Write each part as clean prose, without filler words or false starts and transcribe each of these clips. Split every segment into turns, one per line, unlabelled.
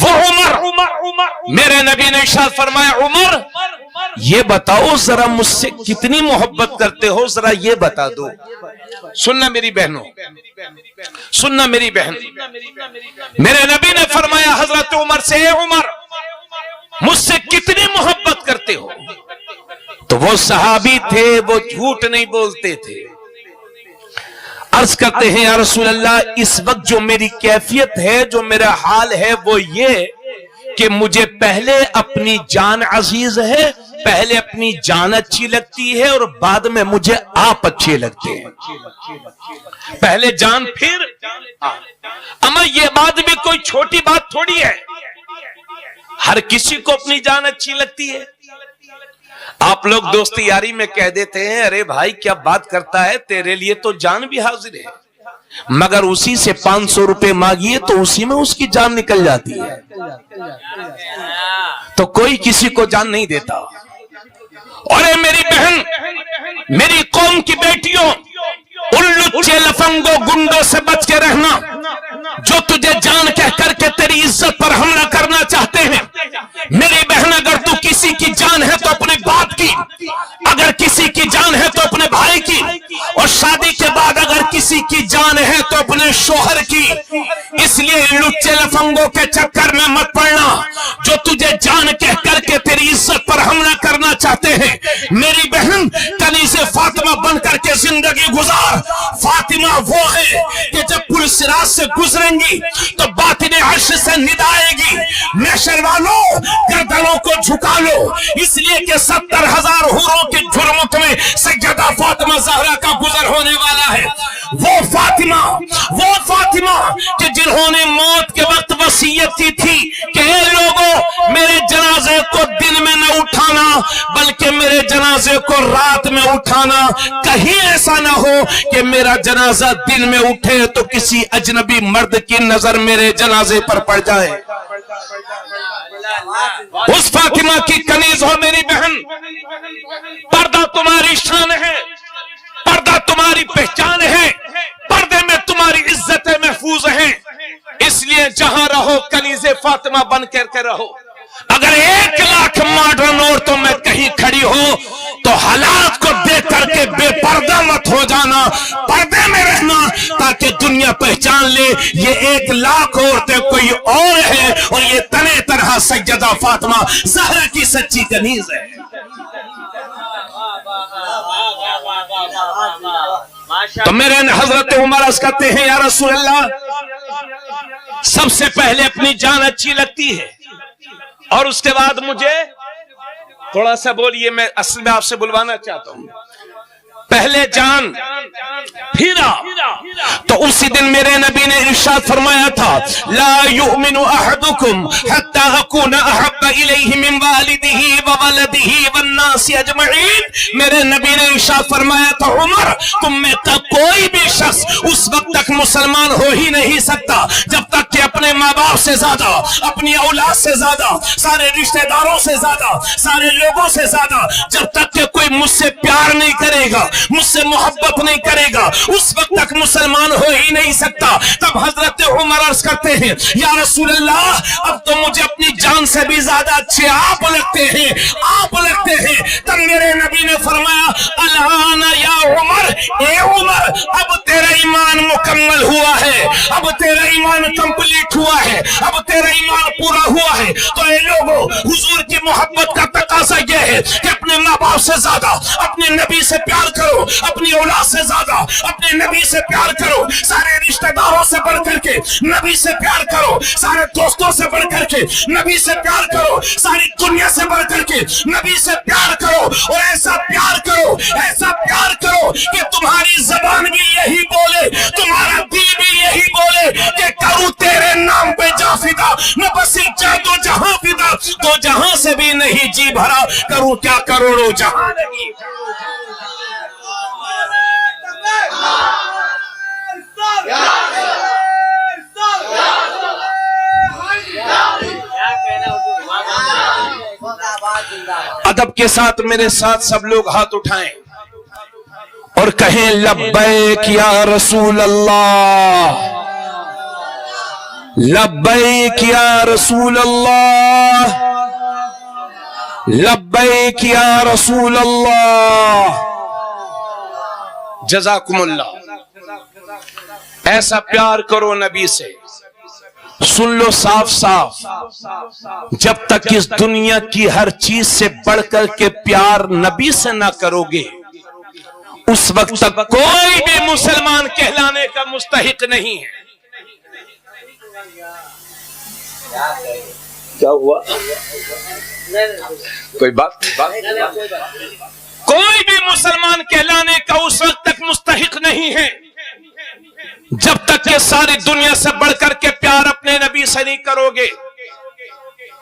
وہ عمر، میرے نبی نے ارشاد فرمایا عمر یہ بتاؤ ذرا مجھ سے کتنی محبت کرتے ہو، ذرا یہ بتا دو۔ سننا میری بہنوں، سننا میری بہن، میرے نبی نے فرمایا حضرت عمر سے، اے عمر مجھ سے کتنی محبت کرتے ہو؟ تو وہ صحابی تھے، وہ جھوٹ نہیں بولتے تھے، عرض کرتے ہیں یا رسول اللہ اس وقت جو میری کیفیت ہے، جو میرا حال ہے وہ یہ کہ مجھے پہلے اپنی جان عزیز ہے، پہلے اپنی جان اچھی لگتی ہے اور بعد میں مجھے آپ اچھے لگتے ہیں۔ پہلے جان پھر اما یہ بات بھی کوئی چھوٹی بات تھوڑی ہے، ہر کسی کو اپنی جان اچھی لگتی ہے۔ آپ لوگ دوستی یاری میں کہہ دیتے ہیں ارے بھائی کیا بات کرتا ہے، تیرے لیے تو جان بھی حاضر ہے، مگر اسی سے 500 روپے مانگیے تو اسی میں اس کی جان نکل جاتی ہے، تو کوئی کسی کو جان نہیں دیتا۔ اور اے میری بہن، میری قوم کی بیٹیوں، ان لچے لفنگوں گنڈوں سے بچ کے رہنا جو تجھے جان کہہ کر کے تیری عزت پر حملہ کرنا چاہتے ہیں۔ میری بہن اگر تو کسی کی جان ہے تو اپنے باپ کی، اگر کسی کی جان ہے تو اپنے بھائی کی، اور شادی کے بعد اگر کسی کی جان ہے تو اپنے شوہر کی۔ اس لیے لچے لفنگوں کے چکر میں مت پڑنا جو تجھے جان کہہ کر کے تیری عزت پر حملہ کرنا چاہتے ہیں۔ میری بہن کنیز فاطمہ بن کر کے زندگی گزار۔ فاطمہ وہ ہے کہ جب پل صراط سے گزریں گی تو باطن عرش سے ندا آئے گی، محشر والوں گردنوں کو جھکا لو، اس لیے کہ 70,000 حوروں کے جھرمٹ میں سیدہ فاطمہ زہرا کا گزر ہونے والا ہے۔ وہ فاطمہ کہ جنہوں نے موت کے وقت وصیت کی تھی کہ اے لوگوں میرے جنازے کو دن میں نہ اٹھانا بلکہ میرے جنازے کو رات میں اٹھانا، کہیں ایسا نہ ہو کہ میرا جنازہ دن میں اٹھے تو کسی اجنبی مرد کی نظر میرے جنازے پر پڑ جائے۔ اس فاطمہ کی کنیز ہو میری بہن، پردہ تمہاری شان ہے، پردہ تمہاری پہچان ہے، پردے میں تمہاری عزتیں محفوظ ہیں، اس لیے جہاں رہو کنیز فاطمہ بن کر کے رہو۔ اگر 1,00,000 ماڈرن عورتوں میں کہیں کھڑی ہو تو حالات کو دیکھ کر کے بے پردہ مت ہو جانا، پردے میں رہنا تاکہ دنیا پہچان لے یہ 1,00,000 عورتیں کوئی اور ہے اور یہ تنے طرح سیدہ فاطمہ زہرا کی سچی کنیز ہے۔ تو میرے حضرت عمر عرض کرتے ہیں یا رسول اللہ سب سے پہلے اپنی جان اچھی لگتی ہے اور اس کے بعد مجھے تھوڑا سا بولیے، میں اصل میں آپ سے بلوانا چاہتا ہوں، پہلے جان پھر تو اسی دن میرے نبی نے ارشاد فرمایا تھا لا یؤمن احدکم حتی اکون احب الیہ من والدہ وولدہ والناس اجمعین۔ میرے نبی نے ارشاد فرمایا تھا عمر تم میں کا کوئی بھی شخص اس وقت تک مسلمان ہو ہی نہیں سکتا جب تک کہ اپنے ماں باپ سے زیادہ، اپنی اولاد سے زیادہ، سارے رشتہ داروں سے زیادہ، سارے لوگوں سے زیادہ جب تک کہ کوئی مجھ سے پیار نہیں کرے گا، مجھ سے محبت نہیں کرے گا، اس وقت تک مسلمان ہو ہی نہیں سکتا۔ تب حضرت عمر عرض کرتے ہیں یا رسول اللہ اب تو مجھے اپنی جان سے بھی زیادہ اچھے آپ لگتے ہیں، آپ لگتے ہیں۔ تب میرے نبی نے فرمایا الان یا عمر، اے عمر اب تیرا ایمان مکمل ہوا ہے، اب تیرا ایمان کمپلیٹ ہوا ہے، اب تیرا ایمان پورا ہوا ہے۔ تو اے لوگوں حضور کی محبت کا تقاضا یہ ہے کہ اپنے ماں باپ سے زیادہ اپنے نبی سے پیار کرو، اپنی اولاد سے زیادہ اپنے نبی سے پیار کرو، سارے رشتہ داروں سے بڑھ کر کے نبی سے پیار کرو، سارے دوستوں سے بڑھ کر کے نبی سے پیار کرو، ساری دنیا سے بڑھ کر کے نبی سے پیار کرو، اور ایسا پیار کرو، ایسا پیار کرو کہ تمہاری زبان بھی یہی بولے، تمہارا دل بھی یہی بولے کہ کروں تیرے نام پہ جا فدا، نہ بس جا دو جہاں فدا، تو جہاں سے بھی نہیں جی بھرا، کروں کیا کروڑوں جہاں نہیں۔ ادب کے ساتھ میرے ساتھ سب لوگ ہاتھ اٹھائیں اور کہیں لبیک یا رسول اللہ، لبیک یا رسول اللہ، لبیک یا رسول اللہ۔ جزاکم اللہ۔ ایسا پیار کرو نبی سے، سن لو صاف صاف، جب تک اس دنیا کی ہر چیز سے بڑھ کر کے پیار نبی سے نہ کرو گے، اس وقت تک کوئی بھی مسلمان کہلانے کا مستحق نہیں ہے۔ کیا ہوا؟ کوئی بات؟ کوئی بھی مسلمان کہلانے کا اس وقت تک مستحق نہیں ہے جب تک کہ ساری دنیا سے بڑھ کر کے پیار اپنے نبی سے نہیں کرو گے۔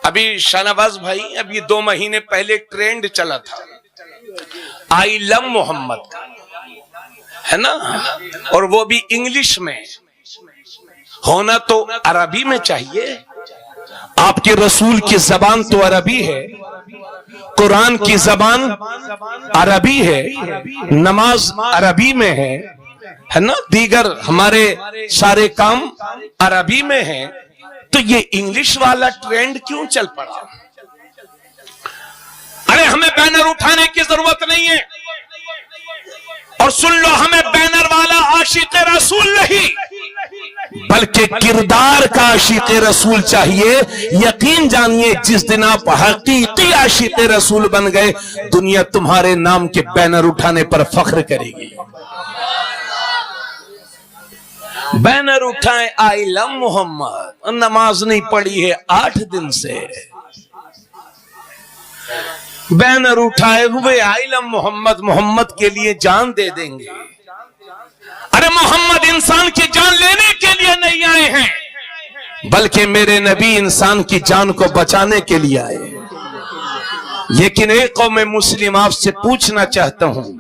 ابھی شاہنواز بھائی، ابھی 2 مہینے پہلے ٹرینڈ چلا تھا آئی لو محمد کا، ہے نا، اور وہ بھی انگلش میں، ہونا تو عربی میں چاہیے۔ آپ کے رسول کی زبان تو عربی ہے، قرآن کی زبان عربی ہے، نماز عربی میں ہے نا، دیگر ہمارے سارے کام عربی میں ہیں، تو یہ انگلش والا ٹرینڈ کیوں چل پڑا؟ ارے ہمیں بینر اٹھانے کی ضرورت نہیں ہے، اور سن لو، ہمیں بینر والا عاشق رسول نہیں بلکہ کردار کا عاشق رسول چاہیے۔ یقین جانیے، جس دن آپ حقیقی عاشق رسول بن گئے، دنیا تمہارے نام کے بینر اٹھانے پر فخر کرے گی۔ بینر اٹھائیں آئی لو محمد، نماز نہیں پڑھی ہے 8 دن سے، بینر اٹھائے ہوئے آئی لو محمد، محمد کے لیے جان دے دیں گے۔ ارے محمد انسان کی جان لینے کے لیے نہیں آئے ہیں، بلکہ میرے نبی انسان کی جان کو بچانے کے لیے آئے ہیں۔ لیکن ایک قوم مسلم آپ سے پوچھنا چاہتا ہوں،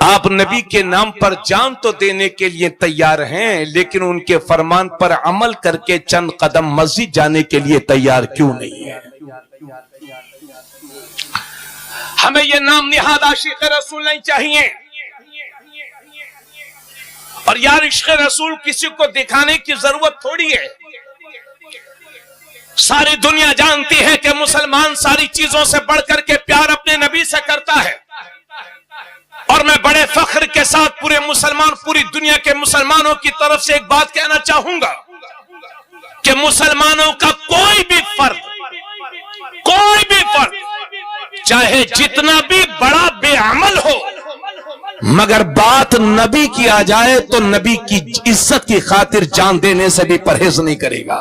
آپ نبی کے نام پر جان تو دینے کے لیے تیار ہیں، لیکن ان کے فرمان پر عمل کر کے چند قدم مسجد جانے کے لیے تیار کیوں نہیں ہے؟ ہمیں یہ نام نہاد عاشق رسول نہیں چاہیے، اور یار عشق رسول کسی کو دکھانے کی ضرورت تھوڑی ہے۔ ساری دنیا جانتی ہے کہ مسلمان ساری چیزوں سے بڑھ کر کے پیار اپنے نبی سے کرتا ہے، اور میں بڑے فخر کے ساتھ پوری دنیا کے مسلمانوں کی طرف سے ایک بات کہنا چاہوں گا کہ مسلمانوں کا کوئی بھی فرد چاہے جتنا بھی بڑا بے عمل ہو، مگر بات نبی کی آ جائے تو نبی کی عزت کی خاطر جان دینے سے بھی پرہیز نہیں کرے گا۔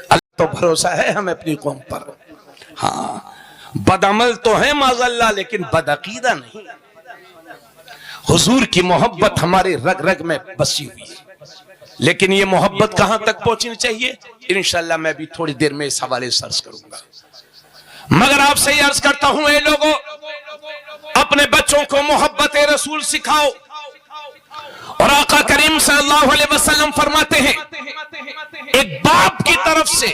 اللہ تو بھروسہ ہے ہمیں اپنی قوم پر، ہاں بدعمل تو ہیں معاذ اللہ، لیکن بدعقیدہ نہیں۔ حضور کی محبت ہمارے رگ رگ میں بسی ہوئی ہے، لیکن یہ محبت کہاں تک پہنچنی چاہیے، انشاءاللہ میں بھی تھوڑی دیر میں اس حوالے سے عرض کروں گا۔ مگر آپ سے یہ عرض کرتا ہوں، اے لوگوں، اپنے بچوں کو محبت رسول سکھاؤ، اور آقا کریم صلی اللہ علیہ وسلم فرماتے ہیں، ایک باپ کی طرف سے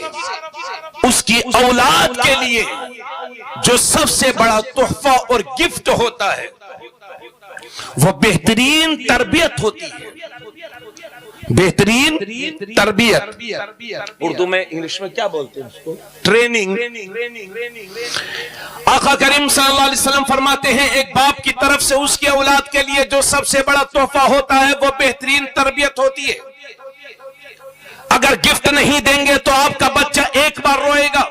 اس کی اولاد کے لیے جو سب سے بڑا تحفہ اور گفٹ ہوتا ہے وہ بہترین تربیت ہوتی ہے۔ بہترین تربیت، اردو میں انگلش میں کیا بولتے ہیں اس کو؟ ٹریننگ۔ آقا کریم صلی اللہ علیہ وسلم فرماتے ہیں، ایک باپ کی طرف سے اس کی اولاد کے لیے جو سب سے بڑا تحفہ ہوتا ہے وہ بہترین تربیت ہوتی ہے۔ اگر گفٹ نہیں دیں گے تو آپ کا بچہ ایک بار روئے گا،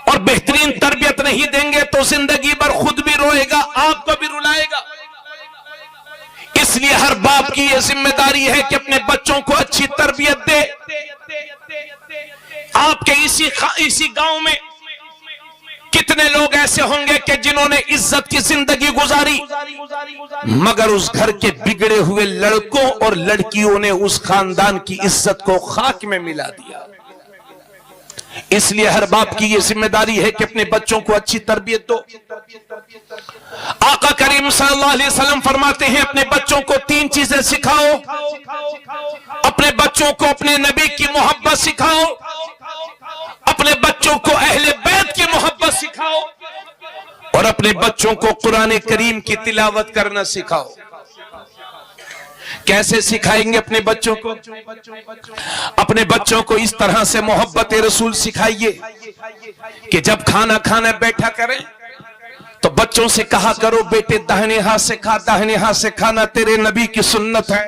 اور بہترین تربیت نہیں دیں گے تو زندگی بھر خود بھی روئے گا، آپ کو بھی رلائے گا۔ اس لیے ہر باپ کی یہ ذمہ داری ہے کہ اپنے بچوں کو اچھی تربیت دے۔ آپ کے اسی گاؤں میں کتنے لوگ ایسے ہوں گے کہ جنہوں نے عزت کی زندگی گزاری، مگر اس گھر کے بگڑے ہوئے لڑکوں اور لڑکیوں نے اس خاندان کی عزت کو خاک میں ملا دیا۔ اس لیے ہر باپ کی یہ ذمہ داری ہے کہ اپنے بچوں کو اچھی تربیت دو۔ آقا کریم صلی اللہ علیہ وسلم فرماتے ہیں، اپنے بچوں کو 3 چیزیں سکھاؤ۔ اپنے بچوں کو اپنے نبی کی محبت سکھاؤ، اپنے بچوں کو اہل بیت کی محبت سکھاؤ، اور اپنے بچوں کو قرآن کریم کی تلاوت کرنا سکھاؤ۔ کیسے سکھائیں گے اپنے بچوں کو؟ اپنے بچوں کو اس طرح سے محبت رسول سکھائیے کہ جب کھانا کھانا بیٹھا کریں تو بچوں سے کہا کرو بیٹے داہنے ہاتھ سے کھا، داہنے ہاتھ سے کھانا تیرے نبی کی سنت ہے۔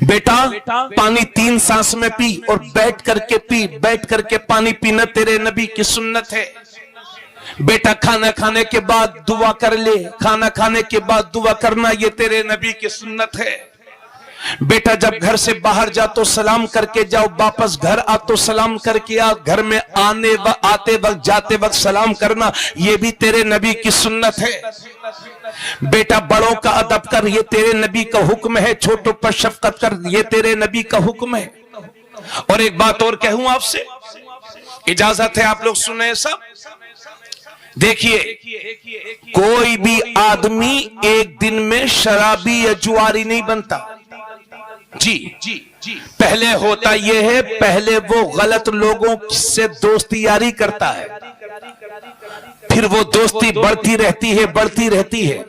بیٹا پانی 3 سانس میں پی اور بیٹھ کر کے پی، بیٹھ کر کے پانی پینا تیرے نبی کی سنت ہے۔ بیٹا کھانا کھانے کے بعد دعا کر لے، کھانا کھانے کے بعد دعا کرنا یہ تیرے نبی کی سنت ہے۔ بیٹا جب گھر سے باہر جا تو سلام کر کے جاؤ، واپس گھر آ تو سلام کر کے آ، گھر میں آتے وقت جاتے وقت سلام کرنا یہ بھی تیرے نبی کی سنت ہے۔ بیٹا بڑوں کا ادب کر، یہ تیرے نبی کا حکم ہے۔ چھوٹوں پر شفقت کر، یہ تیرے نبی کا حکم ہے۔ اور ایک بات اور کہوں آپ سے، اجازت ہے آپ لوگ سنیں سب؟ دیکھیے کوئی بھی آدمی ایک دن میں شرابی یا جواری نہیں بنتا جی۔ پہلے ہوتا یہ ہے، پہلے وہ غلط لوگوں سے دوستی یاری کرتا ہے، پھر وہ دوستی بڑھتی رہتی ہے، بڑھتی رہتی ہے،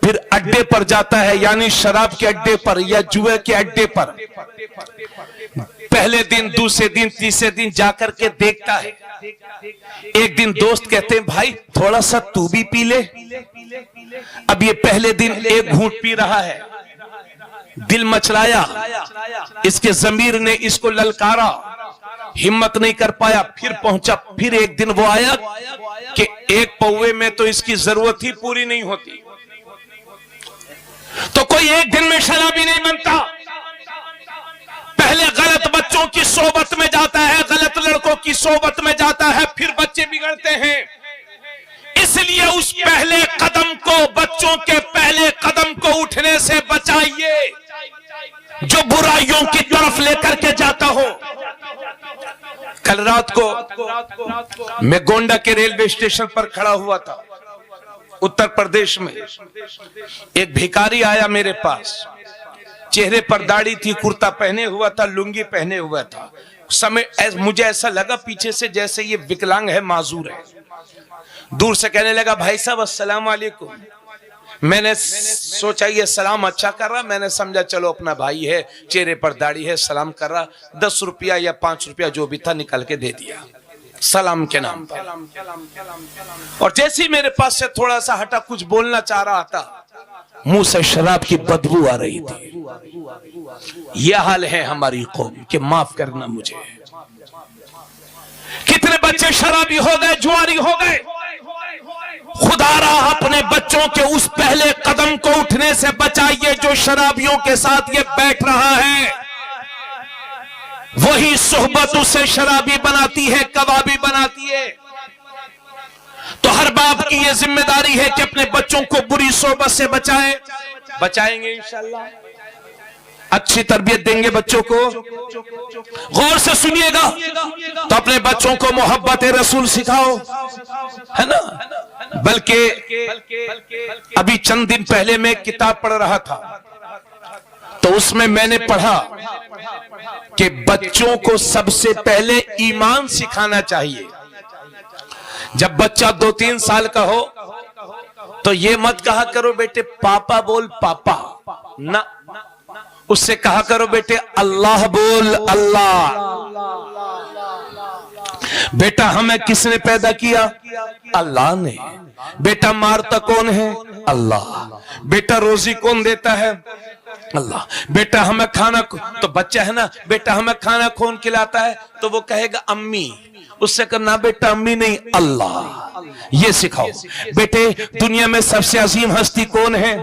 پھر اڈے پر جاتا ہے، یعنی شراب کے اڈے پر یا جوئے کے اڈے پر۔ پہلے دن، دوسرے دن، تیسرے دن جا کر کے دیکھتا ہے۔ ایک دن دوست کہتے ہیں بھائی تھوڑا سا تو بھی پی لے۔ اب یہ پہلے دن ایک گھونٹ پی رہا ہے، دل مچلایا، اس کے ضمیر نے اس کو للکارا، ہمت نہیں کر پایا، پھر پہنچا۔ پھر ایک دن وہ آیا کہ ایک پوے میں تو اس کی ضرورت ہی پوری نہیں ہوتی۔ تو کوئی ایک دن میں شرابی نہیں بنتا، پہلے غلط بچوں کی صحبت میں جاتا ہے، غلط لڑکوں کی صحبت میں جاتا ہے، پھر بچے بگڑتے ہیں۔ اس لیے اس پہلے قدم کو، بچوں کے پہلے قدم کو اٹھنے سے بچائیے جو برائیوں کی طرف لے کر کے جاتا ہو۔ کل رات کو میں گونڈا کے ریلوے اسٹیشن پر کھڑا ہوا تھا، اتر پردیش میں۔ ایک بھیکاری آیا میرے پاس، چہرے پر داڑھی تھی، کرتا پہنے ہوا تھا، لنگی پہنے ہوا تھا۔ مجھے ایسا لگا پیچھے سے جیسے یہ وکلانگ ہے، معذور ہے۔ دور سے کہنے لگا بھائی صاحب السلام علیکم۔ میں نے سوچا یہ سلام اچھا کر رہا، میں نے سمجھا چلو اپنا بھائی ہے، چہرے پر داڑھی ہے، سلام کر رہا۔ 10 روپیہ یا 5 روپیہ جو بھی تھا نکل کے دے دیا سلام کے نام پر۔ اور جیسے ہی میرے پاس سے تھوڑا سا ہٹا، کچھ بولنا چاہ رہا تھا، منہ سے شراب کی بدبو آ رہی تھی۔ یہ حال ہے ہماری قوم کہ معاف کرنا مجھے۔ کتنے بچے شرابی ہو گئے، جواری ہو گئے۔ خدا را اپنے بچوں کے اس پہلے قدم کو اٹھنے سے بچائیے جو شرابیوں کے ساتھ یہ بیٹھ رہا ہے۔ وہی صحبت اسے شرابی بناتی ہے، کبابی بناتی ہے۔ تو ہر باپ کی یہ ذمہ داری ہے کہ اپنے بچوں کو بری صحبت سے بچائے۔ بچائیں گے انشاءاللہ، اچھی تربیت دیں گے بچوں کو۔ غور سے سنیے گا تو اپنے بچوں کو محبت رسول سکھاؤ، ہے نا۔ بلکہ ابھی چند دن پہلے میں کتاب پڑھ رہا تھا تو اس میں نے پڑھا کہ بچوں کو سب سے پہلے ایمان سکھانا چاہیے۔ جب بچہ 2-3 سال کا ہو تو یہ مت کہا کرو بیٹے پاپا بول پاپا، نہ، اس سے کہا کرو بیٹے اللہ بول اللہ۔ بیٹا ہمیں کس نے پیدا کیا؟ اللہ نے۔ بیٹا مارتا کون ہے؟ اللہ۔ بیٹا روزی کون دیتا ہے؟ اللہ۔ بیٹا ہمیں کھانا، تو بچہ ہے نا، بیٹا ہمیں کھانا کون کھلاتا ہے؟ تو وہ کہے گا امی۔ اس سے کہنا بیٹا امی نہیں، اللہ۔ یہ سکھاؤ۔ بیٹے دنیا میں سب سے عظیم ہستی کون ہے؟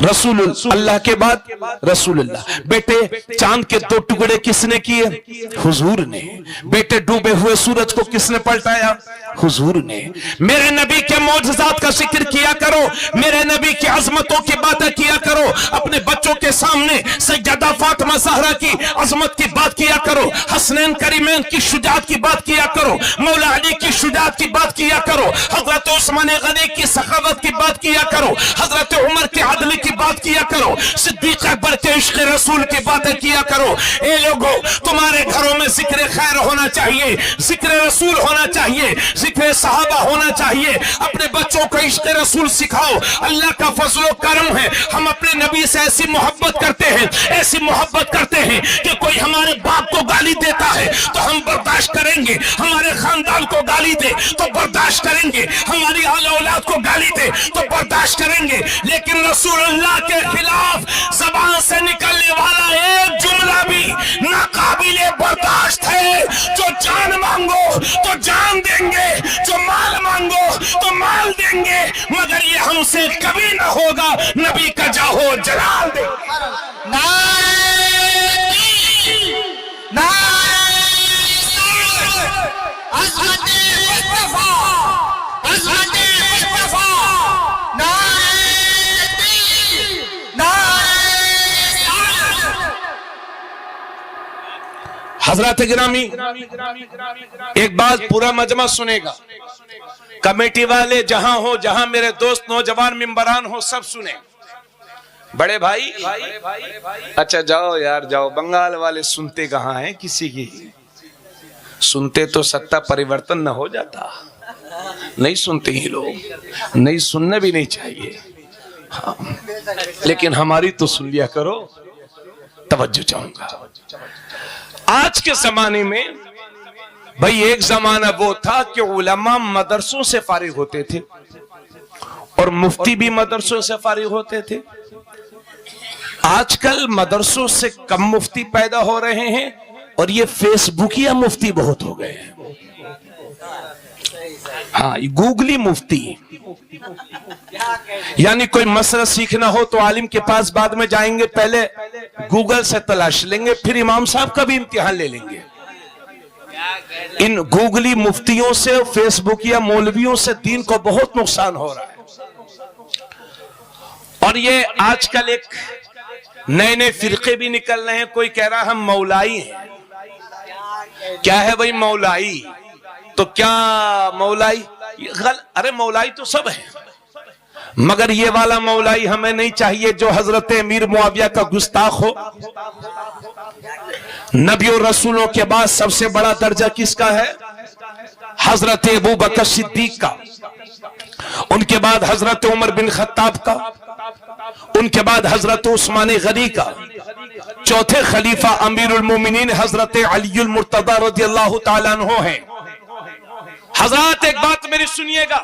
رسول اللہ کے بعد رسول اللہ۔ بیٹے چاند کے 2 ٹکڑے کس نے کیے؟ حضور نے۔ بیٹے ڈوبے ہوئے سورج کو کس نے پلٹایا؟ حضور نے۔ میرے نبی کے معجزات کا ذکر کیا کرو، میرے نبی کی عظمتوں کی باتیں کیا کرو، اپنے بچوں کے سامنے سیدہ فاطمہ زہرا کی عظمت کی بات کیا کرو، حسنین کریمین کی شجاعت کی بات کیا کرو، مولا علی کی شجاعت کی بات کیا کرو، حضرت عثمان غنی کی سخاوت کی بات کیا کرو، حضرت عمر کے عدل کی کی بات کیا کرو, صدیق اکبر کے عشق رسول کی باتیں کیا کرو. اے لوگوں, تمہارے گھروں میں ذکر خیر ہونا چاہیے, ذکر رسول ہونا چاہیے, ذکر صحابہ ہونا چاہیے. اپنے بچوں کو عشق رسول سکھاؤ. اللہ کا فضل و کرم ہے, ہم اپنے نبی سے ایسی محبت کرتے ہیں, ایسی محبت کرتے ہیں کہ کوئی ہمارے باپ کو گالی دیتا ہے تو ہم برداشت کریں گے, ہمارے خاندان کو گالی دے تو برداشت کریں گے, ہماری اہل اولاد کو گالی دے تو برداشت کریں گے. لیکن رسول اللہ کے خلاف زبان سے نکلنے والا ایک جملہ بھی ناقابل برداشت ہے. جو جان مانگو تو جان دیں گے, جو مال مانگو تو مال دیں گے, مگر یہ ہم سے کبھی نہ ہوگا. نبی کا جاہو جلال دیں گے. حضرات گرامی, ایک بات پورا مجمع سنے گا, کمیٹی والے جہاں ہو, جہاں میرے دوست نوجوان ممبران ہو, سب سنیں. بڑے بھائی, اچھا جاؤ یار جاؤ, بنگال والے سنتے کہاں ہیں کسی کی؟ سنتے تو ستا پریورتن نہ ہو جاتا. نہیں سنتے ہی لوگ, نہیں سننا بھی نہیں چاہیے. ہاں, لیکن ہماری تو سن لیا کرو. توجہ چاہوں گا. آج کے زمانے میں بھئی ایک زمانہ وہ تھا کہ علماء مدرسوں سے فارغ ہوتے تھے اور مفتی بھی مدرسوں سے فارغ ہوتے تھے. آج کل مدرسوں سے کم مفتی پیدا ہو رہے ہیں اور یہ فیس بکیا مفتی بہت ہو گئے ہیں. ہاں, گوگلی مفتی, یعنی کوئی مسئلہ سیکھنا ہو تو عالم کے پاس بعد میں جائیں گے, پہلے گوگل سے تلاش لیں گے, پھر امام صاحب کا بھی امتحان لے لیں گے. ان گوگلی مفتیوں سے, فیس بک یا مولویوں سے دین کو بہت نقصان ہو رہا ہے. اور یہ آج کل ایک نئے نئے فرقے بھی نکل رہے ہیں. کوئی کہہ رہا ہم مولائی ہیں. کیا ہے بھئی مولائی؟ تو کیا مولائی؟ ارے مولائی تو سب ہے, مگر یہ والا مولائی ہمیں نہیں چاہیے جو حضرت امیر معاویہ کا گستاخ ہو. نبی اور رسولوں کے بعد سب سے بڑا درجہ کس کا ہے؟ حضرت ابو بکر صدیق کا. ان کے بعد حضرت عمر بن خطاب کا. ان کے بعد حضرت عثمان غنی کا. چوتھے خلیفہ امیر المومنین حضرت علی المرتضی رضی اللہ تعالیٰ عنہ ہیں. حضرات ایک بات میری سنیے گا,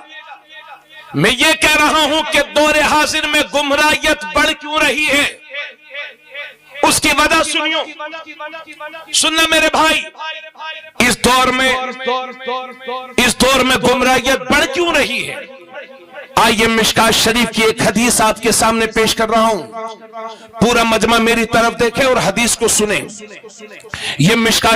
میں یہ کہہ رہا ہوں کہ دور حاضر میں گمراہیت بڑھ کیوں رہی ہے, اس کی وجہ سنیو. سننا میرے بھائی, اس دور میں گمراہیت بڑھ کیوں رہی ہے. آئیے مشکات شریف کی ایک حدیث آپ کے سامنے پیش کر رہا ہوں. پورا مجمع میری طرف دیکھے اور حدیث کو سنیں. یہ مشکات